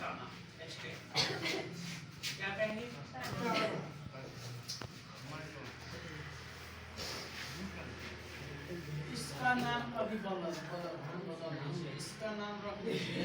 ताना, क्या कहेंगे? इसका नाम अभी बदल दीजिए, इसका नाम रख दीजिए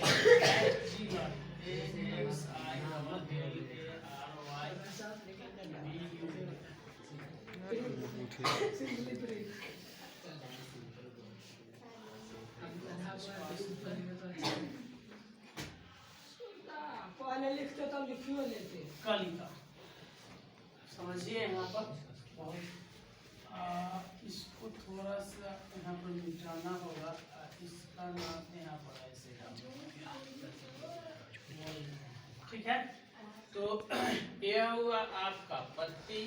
पहले लिखते तो लिखियो लेते कलिका। समझिए यहाँ पर इसको थोड़ा सा यहाँ पर मिटाना होगा। इसका नाम यहाँ पर ऐसे ठीक है। तो यह हुआ आपका पत्ती,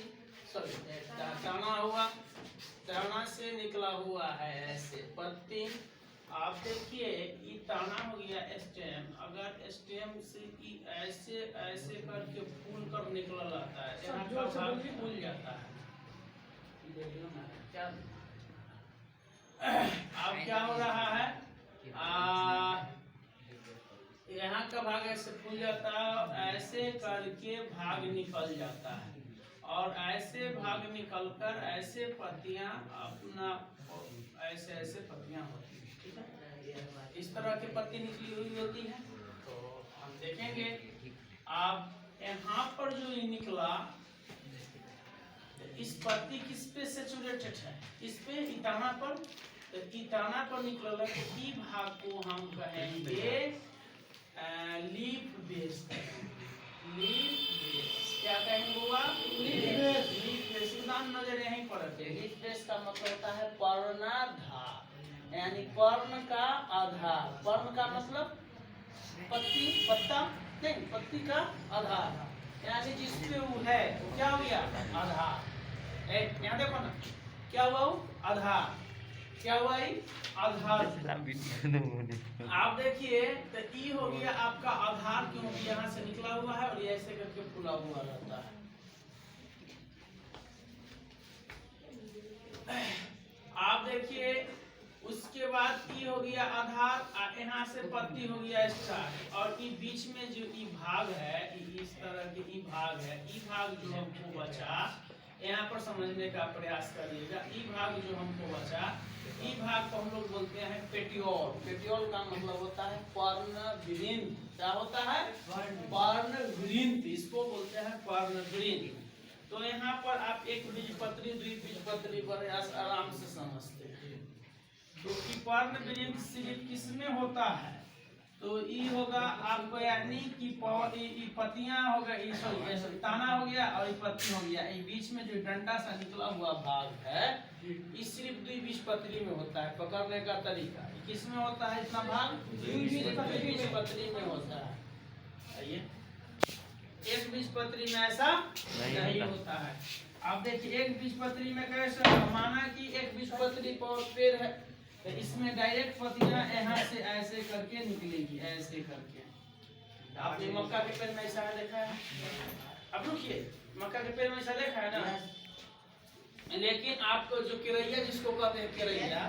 सॉरी दाना हुआ, दाना से निकला हुआ है ऐसे पत्ती। आप देखिए ये दाना हो गया स्टेम, अगर स्टेम से ऐसे ऐसे करके फूल कर निकल आता है, यहाँ का भाग फूल जाता है। क्या अब क्या हो रहा है, यहाँ का भाग ऐसे फूल जाता है, ऐसे करके भाग निकल जाता है, और ऐसे भाग निकलकर ऐसे पत्तियां अपना ऐसे ऐसे पत्तियां होती हैं। ठीक है, इस तरह की पत्ती निकली हुई होती है। तो हम देखेंगे आप यहाँ पर जो ये निकला, इस पत्ती किस पे सेचुरेटेड है, इस पे इताना पर। तो इताना पर निकला तो ई भाग को हम कहेंगे लीफ बेस। लीफ बेस क्या कहेंगे हुआ? Leaf base. नाम नजर यहीं पर रखे। लीफ बेस का मतलब होता है पर्णाधार, यानी पर्ण का आधार। पर्ण का मतलब पत्ती, पत्ता नहीं, पत्ती का आधार, यानी जिसपे वो है वो क्या हो गया? आधार। यहाँ देखो ना, क्या हुआ? आधार। क्या हुआ? आधार। आप देखिए तो ई हो गया आपका आधार, क्योंकि यहाँ से निकला हुआ है और ये ऐसे करके फूला हुआ रहता है। आप देखिए उसके बाद ई हो गया आधार, यहाँ से पत्ती हो गया स्टार्ट, और ई बीच में जो ई भाग है, इस तरह के ई भाग है, ई भाग जो हमको बचा, यहाँ पर समझने का प्रयास करिएगा। ई भाग जो हमको बचा, ई भाग को हम लोग बोलते हैं पेटियोल। पेटियोल का मतलब होता है पर्णवृंत। क्या होता है? पर्णवृंत। इसको बोलते हैं पर्णवृंत। तो यहाँ पर आप एक बीजपत्री, द्विबीजपत्री प्रयास आराम से समझते हैं। तो ई पर्णवृंत सिर्फ किसमें होता है? तो ई होगा आपको, यानी कि पत्तियां हो गई, सॉरी ताना हो गया और पत्ती हो गया। ये बीच में जो डंडा सा निकला हुआ भाग है, ये सिर्फ द्विबीजपत्री में होता है। पकड़ने का तरीका किसमें होता है? इतना भाग द्विबीजपत्री में होता है। आइए, एक बीजपत्री में ऐसा नहीं होता है। आप देखिए एक बीजपत्री में कैसे, माना कि एक बीजपत्री पर पेड़ है, तो इसमें डायरेक्ट पत्तियां यहाँ से ऐसे करके निकलेगी, ऐसे करके। आपने मक्का के पेड़ में ऐसा देखा है? अब रुकिए, मक्का के पेड़ में ऐसा देखा है ना? लेकिन आपको जो किरैया जिसको कहते हैं किरैया,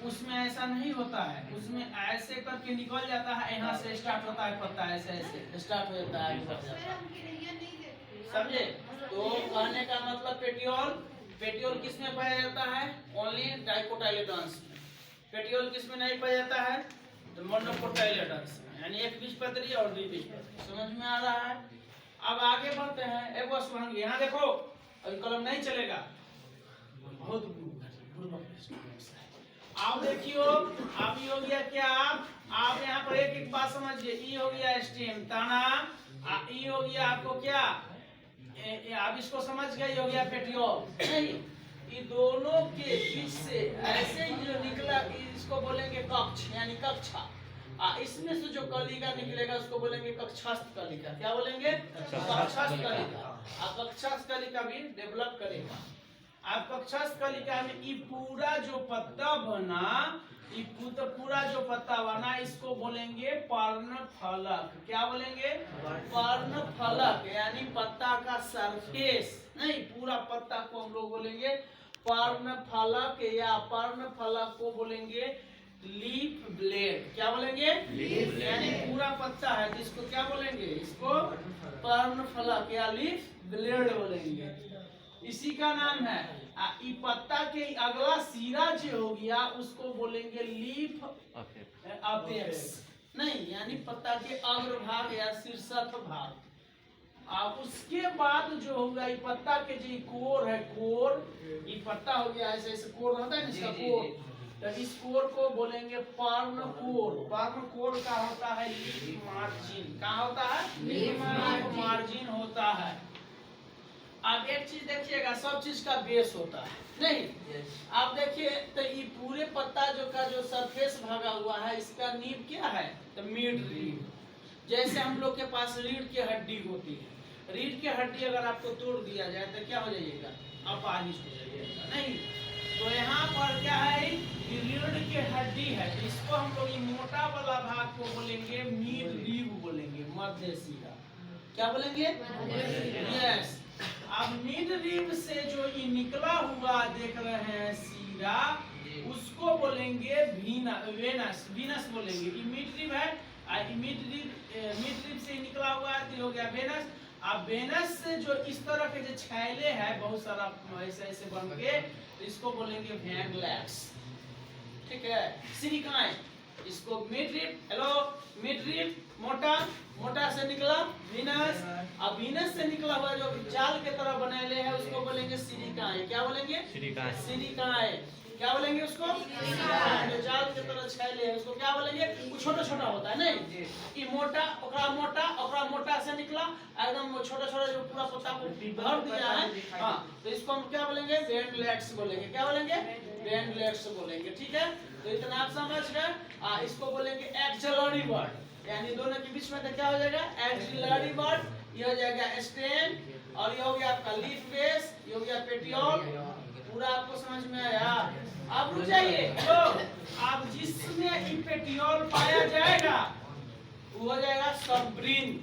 उसमें ऐसा नहीं होता है। उसमें ऐसे करके निकल जाता है, यहाँ से स्टार्ट होता है पत्ता, ऐसे ऐसे स्टार्ट हो जाता है, समझे? तो कहने का मतलब पेटियोल, पेटियोल किसमें पाया जाता है? ओनली डाइकोटाइलेडॉन्स में। पेटियोल किसमें नहीं पाया जाता है? तो मोनोकोटाइलेडॉन्स में, यानी एक बीजपत्री और द्विबीजपत्री। समझ में आ रहा है? अब आगे बढ़ते हैं। एक बार सुनिए, यहाँ देखो, अभी कलम नहीं चलेगा, बहुत आप देखियो। अब ये हो गया क्या? आप यहाँ पर एक एक बात समझिए। ई हो गया स्टेम, ताना, ई हो गया आपको क्या? आप इसको समझ गए, हो गया पेटियोल। नहीं, ये दोनों के बीच से ऐसे ही जो निकला, इसको बोलेंगे कक्ष, यानी कक्षा। इसमें से जो कलिका निकलेगा उसको बोलेंगे कक्षास्थ कलिका। क्या बोलेंगे? कक्षास्थ कलिका। कक्षास्थ कलिका भी डेवलप करेगा। आप कक्षास्थ कलिका में ये पूरा जो पत्ता बना, ये पूरा जो पत्ता बना, इसको बोलेंगे पर्णफलक। क्या बोलेंगे? पर्णफलक, यानी पत्ता का सरफेस, नहीं पूरा पत्ता को हम लोग बोलेंगे पर्णफलक, या पर्णफलक को बोलेंगे लीफ ब्लेड। क्या बोलेंगे? यानी पूरा पत्ता है जिसको क्या बोलेंगे? इसको पर्णफलक या लीफ ब्लेड बोलेंगे। इसी का नाम है ई पत्ता के अगला सिरा जो हो गया उसको बोलेंगे लीफ अपेक्स। नहीं, यानी पत्ता के अग्रभाग या शीर्षक भाग। अब उसके बाद जो होगा ये पत्ता के जो कोर है, कोर, ये पत्ता हो गया ऐसे ऐसे कोर होता है ना इसका कोर, तो इस कोर को बोलेंगे पर्ण कोर। पर्ण कोर का होता है लीफ मार्जिन। क्या होता है? लीफ मार्जिन होता है। अब एक चीज देखिएगा, सब चीज का बेस होता है नहीं। आप देखिए तो ये पूरे पत्ता जो सरफेस भागा हुआ है इसका नींव क्या है? तो मिड रीड। जैसे हम लोग के पास रीढ़ की हड्डी होती है, रीढ़ की हड्डी अगर आपको तोड़ दिया जाए तो क्या हो जाइएगा? अपाहिज हो जाइएगा नहीं। तो यहाँ पर क्या है? रीढ़ की हड्डी है, तो इसको हम लोग मोटा वाला भाग को बोलेंगे मिड रीव बोलेंगे, मध्य सिरा। क्या बोलेंगे? यस। अब मिड रीव से जो ये निकला हुआ देख रहे हैं सिरा, उसको बोलेंगे वेनस। वीनस बोलेंगे। ये मिड रीव है, मिड रीव से निकला हुआ है तो हो गया वेनस। अब वेनस से जो इस तरह के जो छैले हैं बहुत सारा ऐसे ऐसे बन के, इसको बोलेंगे वैनलेट्स। ठीक है, सिलिकाएं। इसको मिड रीव, हेलो मिड रीव मोटा, मोटा से निकला वीनस। अब वीनस से निकला हुआ जो जाल के तरह बनाए हैं उसको बोलेंगे सिलिकाएं। क्या बोलेंगे? सिलिकाएं। क्या बोलेंगे उसको? जो जाल के तरह छैले हैं उसको क्या बोलेंगे? वो छोटा छोटा होता है नहीं, कि मोटा ओकरा मोटा से निकला एकदम छोटा छोटा जो पूरा पत्ता को भर दिया है। हाँ, तो इसको हम क्या बोलेंगे? वैनलेट्स बोलेंगे। क्या बोलेंगे? वैनलेट्स बोलेंगे। ठीक है, तो इतना आप समझ गए। इसको बोलेंगे एक्सिलरी बर्ड, यानी दोनों के बीच में तो क्या हो जाएगा? Axillary bud. ये हो जाएगा स्टेम, और ये हो गया आपका लीफ बेस, ये हो गया पेटियोल। पूरा आपको समझ में आया? अब रुक जाइए। तो अब जिसमें पेटियोल पाया जाएगा वो हो जाएगा सबब्रीन।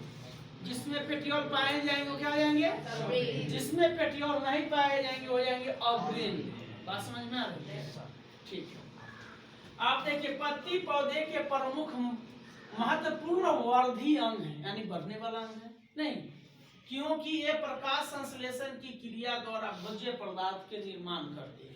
जिसमें पेटियोल पाए जाएंगे वो क्या हो जाएंगे? जिसमें पेटियोल नहीं पाए जाएंगे हो जाएंगे अब्रीन। बात समझ में आ रही है? ठीक है। आप देखिए पत्ती पौधे के प्रमुख महत्वपूर्ण वर्धी अंग है, यानी बढ़ने वाला अंग है नहीं, क्योंकि ये प्रकाश संश्लेषण की क्रिया द्वारा भोज्य पदार्थ के निर्माण करते हैं।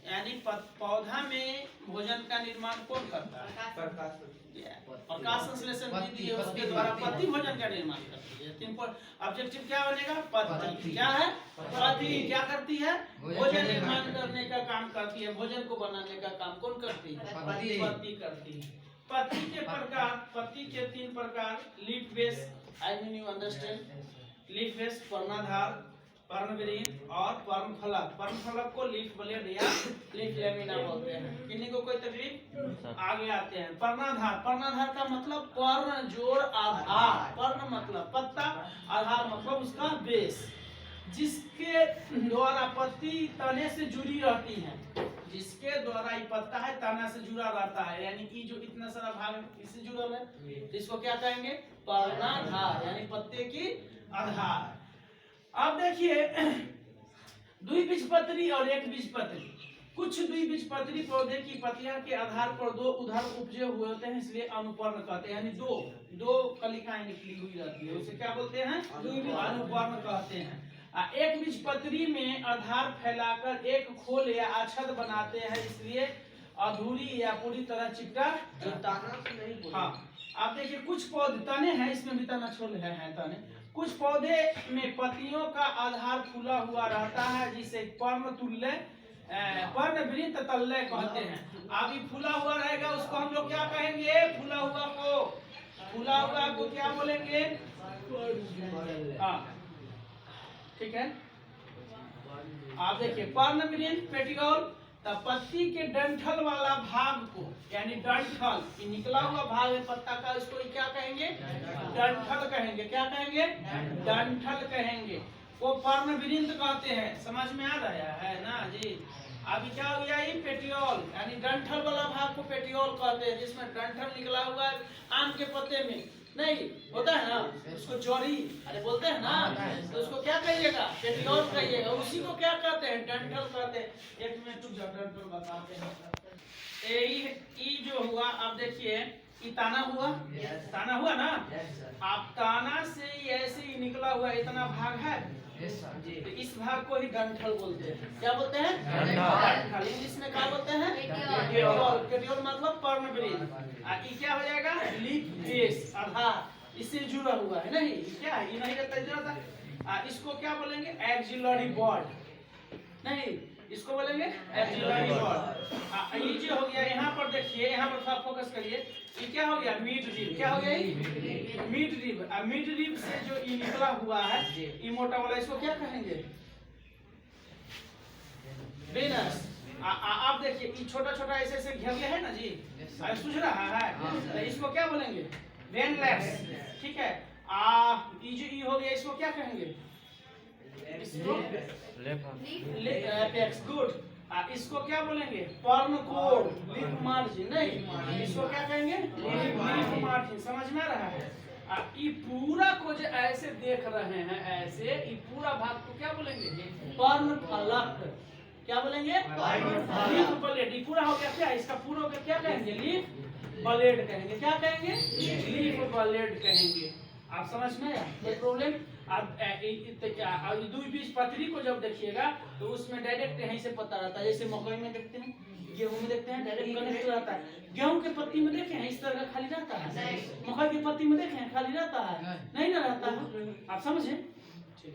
यानी पौधा में भोजन का निर्माण कौन करता है? प्रकाश संश्लेषण विधि है, उसके द्वारा पत्ती भोजन का निर्माण करती है। ऑब्जेक्टिव क्या बनेगा? पत्ती क्या है? पत्ती क्या करती है? भोजन निर्माण करने का काम करती है। भोजन को बनाने का काम कौन करती है? पत्ती करती है। पत्ती के प्रकार, पत्ती के 3 प्रकार, leaf base, I mean you understand. Leaf base, पर्णधार, पर्णविहीन और पर्णफलक। पर्णफलक को लीफ ब्लेड या लीफ लैमिना बोलते हैं। किन्हीं को कोई तकलीफ? आगे आते हैं। पर्णधार, पर्णधार का मतलब पर्ण जोड़ आधार। पर्ण मतलब पत्ता, आधार मतलब उसका बेस, जिसके द्वारा पत्ती तने से जुड़ी रहती है। जिसके द्वारा ये पत्ता है तना से जुड़ा रहता है, यानी कि जो इतना सारा भाग इससे जुड़ा है, इसको क्या कहेंगे? पर्णाधार, यानी पत्ते की आधार। अब देखिए द्विबीजपत्री और एक बीजपत्री। कुछ द्विबीजपत्री पौधे की पत्तियां के आधार पर 2 उधर उपजे हुए होते हैं, इसलिए अनुपर्ण कहते हैं। यानी दो कलिकाएं निकली हुई रहती है, उसे क्या बोलते हैं? अनुपर्ण कहते हैं। एक बीजपत्री में आधार फैलाकर एक खोल या आच्छाद बनाते हैं, इसलिए अधूरी या पूरी तरह चिपटा नहीं। हाँ, आप देखिए कुछ पौधे तने हैं, इसमें भी तना छोल है तने। कुछ पौधे में पत्तियों का आधार फूला हुआ रहता है, जिसे पर्णतुल्य, पर्णवृत्त तल्य कहते हैं। अभी फूला हुआ रहेगा उसको हम लोग क्या कहेंगे? फूला हुआ को क्या बोलेंगे? हाँ, ठीक है। आप देखिए पर्णवृत्त पेटियोल, तब पत्ती के डंठल वाला भाग को, यानी डंठल, ये निकला हुआ भाग है पत्ता का, इसको क्या कहेंगे? डंठल कहेंगे। क्या कहेंगे? डंठल कहेंगे। वो पर्णवृत्त कहते हैं। समझ में आ रहा है ना जी? अभी क्या हो गया? ये पेटियोल, यानी डंठल वाला भाग को पेटियोल कहते हैं, जिसमें डंठल निकला हुआ है। आम के पत्ते में नहीं होता है ना, उसको जड़ी अरे बोलते हैं ना, तो उसको क्या कहिएगा? पेटियोल कहिएगा। उसी को क्या कहते हैं? डंठल कहते हैं। एक मिनट डंठल बताते हैं। ई जो हुआ, अब देखिए ई ताना हुआ, ताना हुआ ना। अब ताना से ऐसे ही निकला हुआ इतना भाग है, तो इस भाग को ही डंठल बोलते हैं। क्या बोलते हैं? डंठल। इंग्लिश में क्या बोलते हैं? पेटियोल। पेटियोल मतलब पर्णवृत्त। ये क्या हो जाएगा? लीफ बेस, आधार इससे जुड़ा हुआ है। नहीं क्या ये नहीं रहता, जुड़ा। इसको क्या बोलेंगे? Axillary bud. नहीं, इसको बोलेंगे एक्सिलरी बॉड। ये जो हो गया, यहाँ पर देखिए, यहाँ पर थोड़ा फोकस करिए। ये क्या हो गया? Mid rib. क्या हो गया? Mid rib. मिड रिब से जो ये निकला हुआ है, ये मोटा वाला, इसको क्या कहेंगे? वेनस। आप देखिए, ये छोटा छोटा ऐसे ऐसे घेरले है ना जी, सूझ रहा है, तो इसको क्या बोलेंगे? वेनलेस। ठीक है। ये जो ये हो गया, इसको क्या कहेंगे? इसको एपेक्स। गुड। इसको क्या बोलेंगे? पर्न कोड, लिप मार्जिन। नहीं, इसको क्या कहेंगे? Lip margin. समझ में आ रहा है? ये पूरा को जो ऐसे देख रहे हैं, ऐसे ये पूरा भाग को क्या बोलेंगे? पर्न फलक। क्या बोलेंगे? Lip blade. ये पूरा हो गया क्या? इसका पूरा हो गया, क्या कहेंगे? लिप ब्लेड कहेंगे। क्या कहेंगे? लिप ब्लेड कहेंगे। आप समझ में आया? कोई प्रॉब्लम? आप दुई बीज पतरी को जब देखिएगा तो उसमें डायरेक्ट यहीं से पता रहता है। जैसे मकई में देखते हैं, गेहूं में देखते हैं, डायरेक्ट कनेक्ट रहता है। गेहूं के पत्ती में देखे हैं इस तरह का खाली रहता है, मकई की पत्ती में देखे हैं खाली रहता है, नहीं ना रहता है। आप समझे? ठीक।